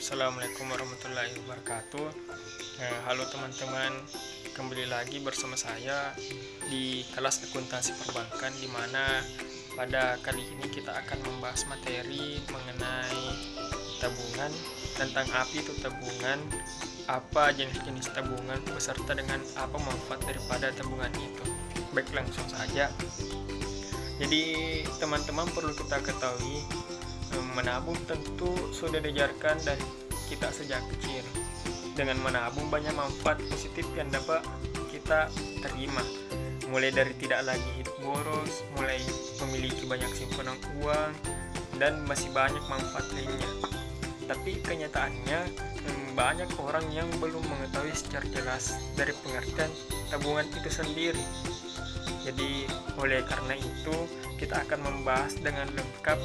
Assalamualaikum warahmatullahi wabarakatuh. Halo teman-teman, kembali lagi bersama saya di kelas akuntansi perbankan, di mana pada kali ini kita akan membahas materi mengenai tabungan, tentang apa itu tabungan, apa jenis-jenis tabungan, beserta dengan apa manfaat daripada tabungan itu. Baik, langsung saja. Jadi teman-teman perlu kita ketahui, menabung tentu sudah diajarkan dari kita sejak kecil. Dengan menabung banyak manfaat positif yang dapat kita terima, mulai dari tidak lagi hidup boros, mulai memiliki banyak simpanan uang, dan masih banyak manfaat lainnya. Tapi kenyataannya banyak orang yang belum mengetahui secara jelas dari pengertian tabungan itu sendiri. Jadi oleh karena itu kita akan membahas dengan lengkap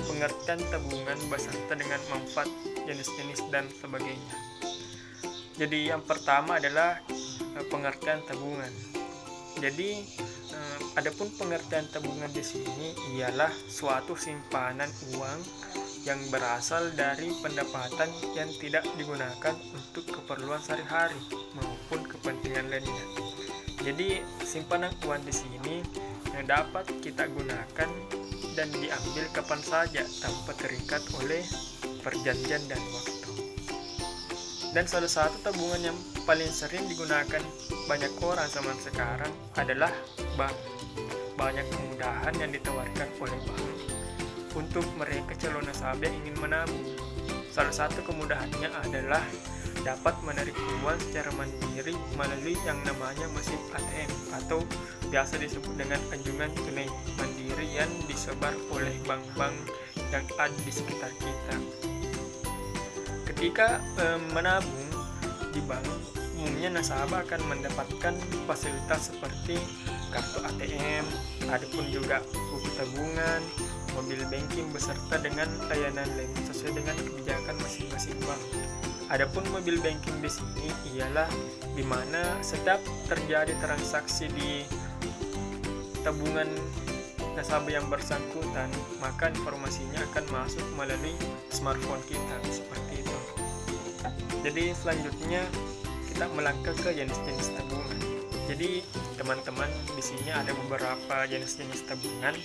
pengertian tabungan beserta dengan manfaat, jenis-jenis dan sebagainya. Jadi yang pertama adalah pengertian tabungan. Jadi adapun pengertian tabungan di sini ialah suatu simpanan uang yang berasal dari pendapatan yang tidak digunakan untuk keperluan sehari-hari maupun kepentingan lainnya. Jadi simpanan uang di sini dapat kita gunakan dan diambil kapan saja tanpa terikat oleh perjanjian dan waktu. Dan salah satu tabungan yang paling sering digunakan banyak orang zaman sekarang adalah bank. Banyak kemudahan yang ditawarkan oleh bank untuk mereka calon nasabah yang ingin menabung. Salah satu kemudahannya adalah dapat menarik uang secara mandiri melalui yang namanya mesin ATM atau biasa disebut dengan anjungan tunai mandiri yang disebar oleh bank-bank yang ada di sekitar kita. Ketika menabung di bank, umumnya nasabah akan mendapatkan fasilitas seperti kartu ATM, adapun juga buku tabungan, mobil banking beserta dengan layanan lain sesuai dengan kebijakan masing-masing bank. Adapun mobil banking di sini ialah di mana setiap terjadi transaksi di tabungan nasabah yang bersangkutan, maka informasinya akan masuk melalui smartphone kita seperti itu. Jadi selanjutnya kita melangkah ke jenis-jenis tabungan. Jadi teman-teman, di sini ada beberapa jenis-jenis tabungan.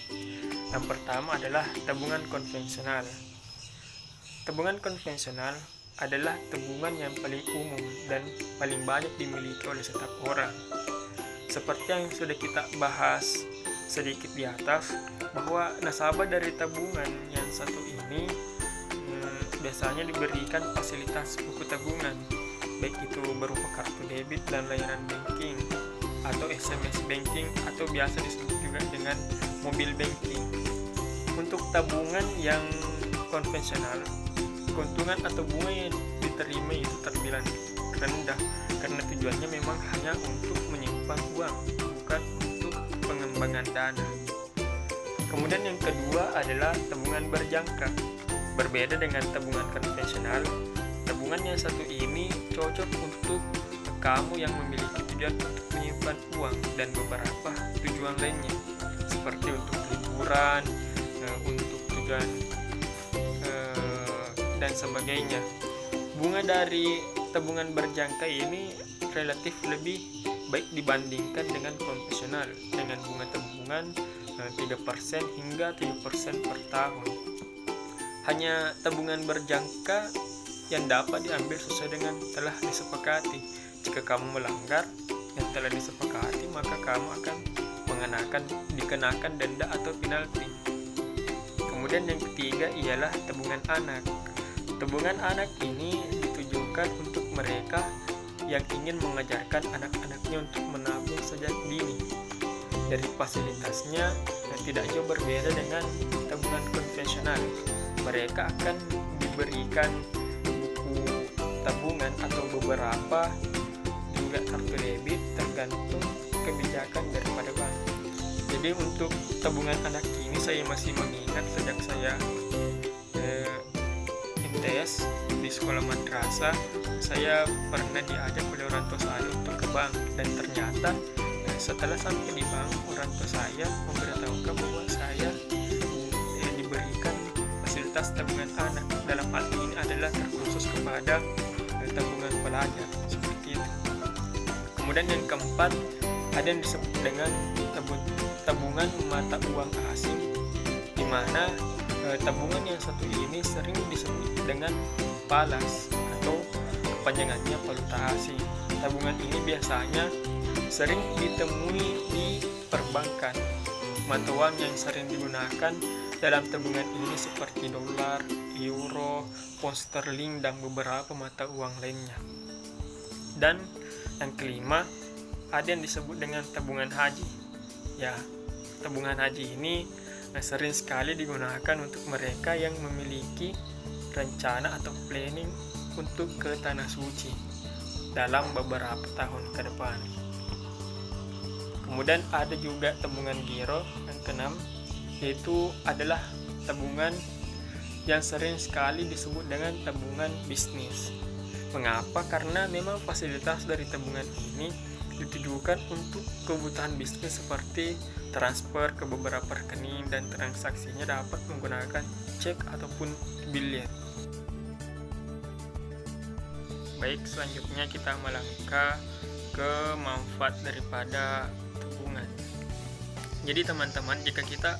Yang pertama adalah tabungan konvensional. Tabungan konvensional adalah tabungan yang paling umum dan paling banyak dimiliki oleh setiap orang. Seperti yang sudah kita bahas sedikit di atas, bahwa nasabah dari tabungan yang satu ini biasanya diberikan fasilitas buku tabungan, baik itu berupa kartu debit dan layanan banking, atau SMS banking, atau biasa disebut juga dengan mobil banking. Untuk tabungan yang konvensional, keuntungan atau bunga yang diterima itu terbilang rendah karena tujuannya memang hanya untuk menyimpan uang, bukan untuk pengembangan dana. Kemudian yang kedua adalah tabungan berjangka. Berbeda dengan tabungan konvensional, tabungan yang satu ini cocok untuk kamu yang memiliki tujuan untuk menyimpan uang dan beberapa tujuan lainnya, seperti untuk liburan, untuk tujuan dan sebagainya. Bunga dari tabungan berjangka ini relatif lebih baik dibandingkan dengan konvensional, dengan bunga tabungan 3% hingga 7% per tahun. Hanya tabungan berjangka yang dapat diambil sesuai dengan telah disepakati. Jika kamu melanggar yang telah disepakati, maka kamu akan dikenakan denda atau penalti. Kemudian yang ketiga ialah tabungan anak. Tabungan anak ini ditujukan untuk mereka yang ingin mengajarkan anak-anaknya untuk menabung sejak dini. Dari fasilitasnya tidak jauh berbeda dengan tabungan konvensional. Mereka akan diberikan buku tabungan atau beberapa juga kartu debit tergantung kebijakan daripada bank. Jadi untuk tabungan anak ini saya masih mengingat sejak saya MTS di sekolah madrasah, saya pernah diajak oleh orang tua saya untuk ke bank, dan ternyata setelah sampai di bank, orang tua saya memberitahukan bahwa saya diberikan fasilitas tabungan anak, dan dalam hal ini adalah terkhusus kepada tabungan pelajar seperti itu. Kemudian yang keempat, ada yang disebut dengan tabungan mata uang asing, di mana tabungan yang satu ini sering disebut dengan PALAS atau kepanjangannya valuta asing. Tabungan ini biasanya sering ditemui di perbankan. Mata uang yang sering digunakan dalam tabungan ini seperti dolar, euro, pound sterling, dan beberapa mata uang lainnya. Dan yang kelima, ada yang disebut dengan tabungan haji. Ya, tabungan haji ini sering sekali digunakan untuk mereka yang memiliki rencana atau planning untuk ke Tanah Suci dalam beberapa tahun ke depan. Kemudian ada juga tabungan giro yang keenam, yaitu adalah tabungan yang sering sekali disebut dengan tabungan bisnis. Mengapa? Karena memang fasilitas dari tabungan ini ditujukan untuk kebutuhan bisnis seperti transfer ke beberapa rekening dan transaksinya dapat menggunakan cek ataupun biliet. Baik, selanjutnya kita melangkah ke manfaat daripada tabungan. Jadi teman-teman, jika kita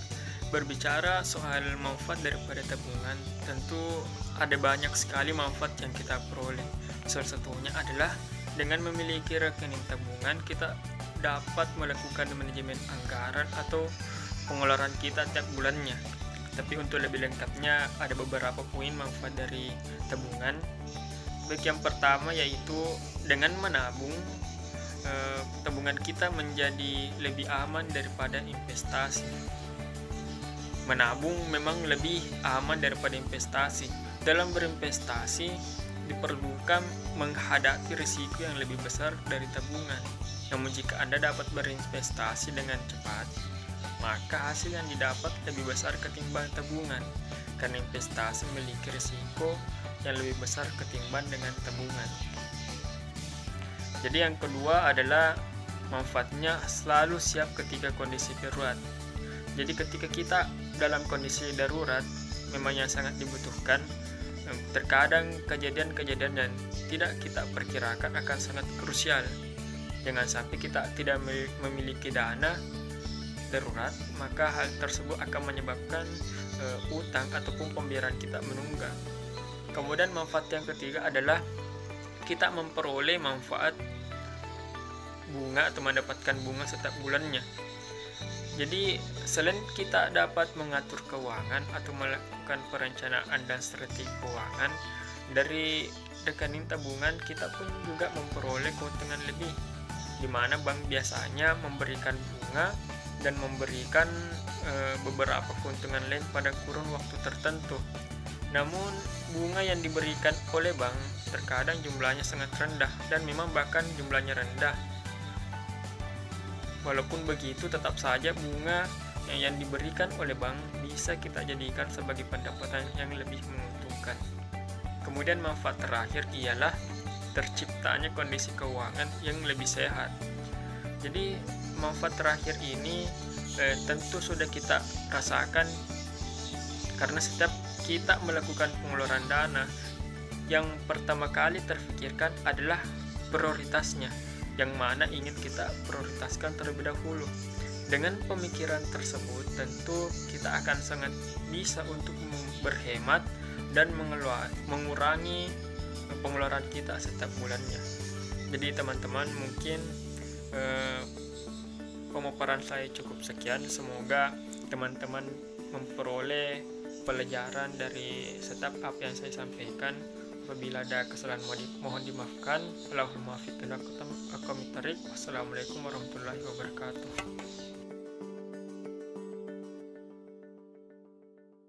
berbicara soal manfaat daripada tabungan, tentu ada banyak sekali manfaat yang kita peroleh. Salah satunya adalah dengan memiliki rekening tabungan, kita dapat melakukan manajemen anggaran atau pengeluaran kita tiap bulannya. Tapi untuk lebih lengkapnya, ada beberapa poin manfaat dari tabungan. Baik, yang pertama yaitu dengan menabung, tabungan kita menjadi lebih aman daripada investasi. Menabung memang lebih aman daripada investasi. Dalam berinvestasi diperlukan menghadapi risiko yang lebih besar dari tabungan. Namun jika Anda dapat berinvestasi dengan cepat, maka hasil yang didapat lebih besar ketimbang tabungan, karena investasi memiliki risiko yang lebih besar ketimbang dengan tabungan. Jadi yang kedua adalah manfaatnya selalu siap ketika kondisi darurat. Jadi ketika kita dalam kondisi darurat, memang yang sangat dibutuhkan. Terkadang kejadian-kejadian yang tidak kita perkirakan akan sangat krusial. Jangan sampai kita tidak memiliki dana darurat, maka hal tersebut akan menyebabkan utang ataupun pembiayaan kita menunggak. Kemudian manfaat yang ketiga adalah kita memperoleh manfaat bunga atau mendapatkan bunga setiap bulannya. Jadi selain kita dapat mengatur keuangan atau melakukan perencanaan dan strategi keuangan dari rekening tabungan, kita pun juga memperoleh keuntungan lebih, di mana bank biasanya memberikan bunga dan memberikan beberapa keuntungan lain pada kurun waktu tertentu. Namun bunga yang diberikan oleh bank terkadang jumlahnya sangat rendah, dan memang bahkan jumlahnya rendah. Walaupun begitu, tetap saja bunga yang diberikan oleh bank bisa kita jadikan sebagai pendapatan yang lebih menguntungkan. Kemudian manfaat terakhir ialah terciptanya kondisi keuangan yang lebih sehat. Jadi manfaat terakhir ini tentu sudah kita rasakan, karena setiap kita melakukan pengeluaran dana, yang pertama kali terfikirkan adalah prioritasnya, yang mana ingin kita prioritaskan terlebih dahulu. Dengan pemikiran tersebut, tentu kita akan sangat bisa untuk berhemat dan mengurangi pengeluaran kita setiap bulannya. Jadi teman-teman, mungkin pemaparan saya cukup sekian. Semoga teman-teman memperoleh pelajaran dari setiap apa yang saya sampaikan. Apabila ada kesalahan mohon dimaafkan. Wassalamualaikum warahmatullahi wabarakatuh.